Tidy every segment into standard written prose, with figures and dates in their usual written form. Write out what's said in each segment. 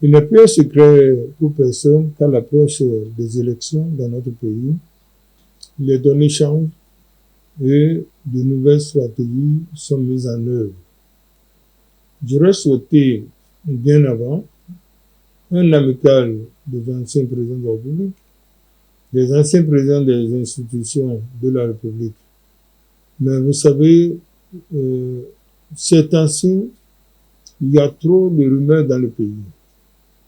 Il n'est plus un secret pour personne qu'à l'approche des élections dans notre pays, les données changent et de nouvelles stratégies sont mises en œuvre. J'aurais souhaité, bien avant, un amical des anciens présidents de la République, des anciens présidents des institutions de la République. Mais vous savez, ces temps-ci, il y a trop de rumeurs dans le pays.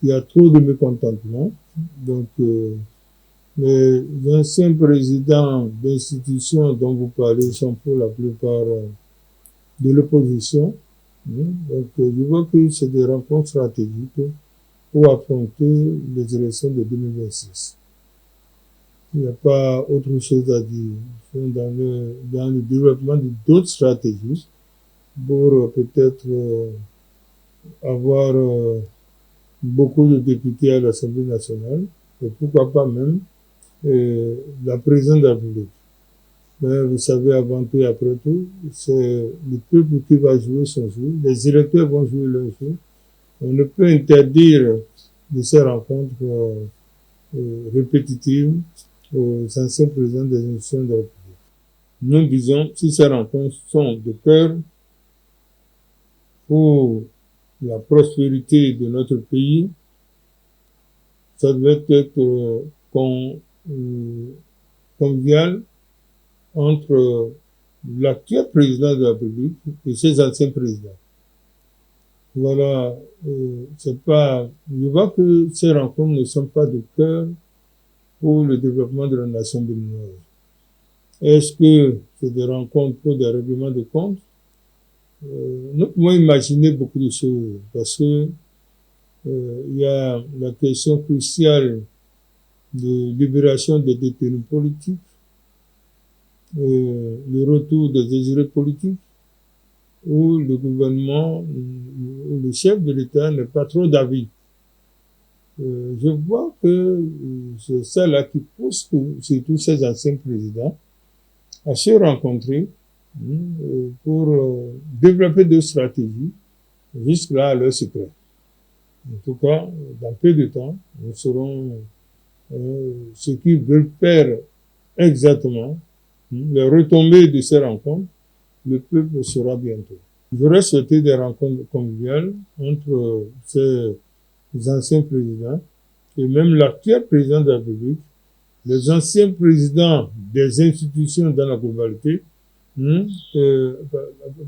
Il y a trop de mécontentement. Donc, les anciens présidents d'institutions dont vous parlez sont pour la plupart de l'opposition. Donc, je vois que c'est des rencontres stratégiques pour affronter les élections de 2026. Il n'y a pas autre chose à dire. Ils sont dans le développement d'autres stratégies pour peut-être avoir beaucoup de députés à l'Assemblée nationale, et pourquoi pas même la présidence de la République. Mais vous savez, avant tout et après tout, c'est le peuple qui va jouer son jeu, les électeurs vont jouer leur jeu. On ne peut interdire de ces rencontres répétitives aux anciens présidents des institutions de la République. Nous disons, si ces rencontres sont de cœur pour la prospérité de notre pays, ça devait être convivial entre l'actuel président de la République et ses anciens présidents. Voilà, c'est pas, je vois que ces rencontres ne sont pas de cœur pour le développement de la nation béninoise. Est-ce que c'est des rencontres pour des règlements de comptes? Nous pouvons imaginer beaucoup de choses parce que il y a la question cruciale de libération des détenus politiques, le retour des désirés politiques, où le gouvernement, où le chef de l'État n'est pas trop d'avis. Je vois que c'est ça là qui pousse surtout ces anciens présidents à se rencontrer pour développer des stratégies jusque-là à leur secret. En tout cas, dans peu de temps, nous saurons ce qu'ils veulent faire exactement, les retombées de ces rencontres, le peuple saura bientôt. J'aurais souhaité des rencontres conviviales entre ces anciens présidents et même l'actuel président de la République, les anciens présidents des institutions dans la globalité,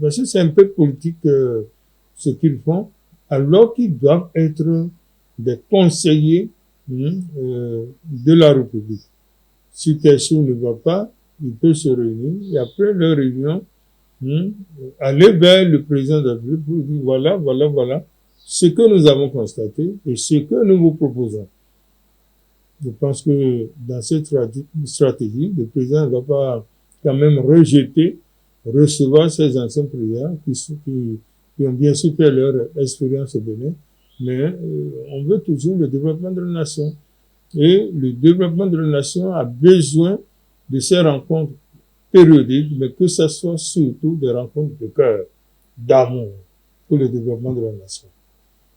parce que c'est un peu politique ce qu'ils font, alors qu'ils doivent être des conseillers de la République. Si quelque chose ne va pas, ils peuvent se réunir et après leur réunion, aller vers le président de la République pour dire voilà ce que nous avons constaté et ce que nous vous proposons. Je pense que dans cette stratégie, le président ne va pas quand même recevoir ces anciens présidents qui ont bien sûr fait leur expérience au Bénin, mais on veut toujours le développement de la nation. Et le développement de la nation a besoin de ces rencontres périodiques, mais que ce soit surtout des rencontres de cœur, d'amour pour le développement de la nation.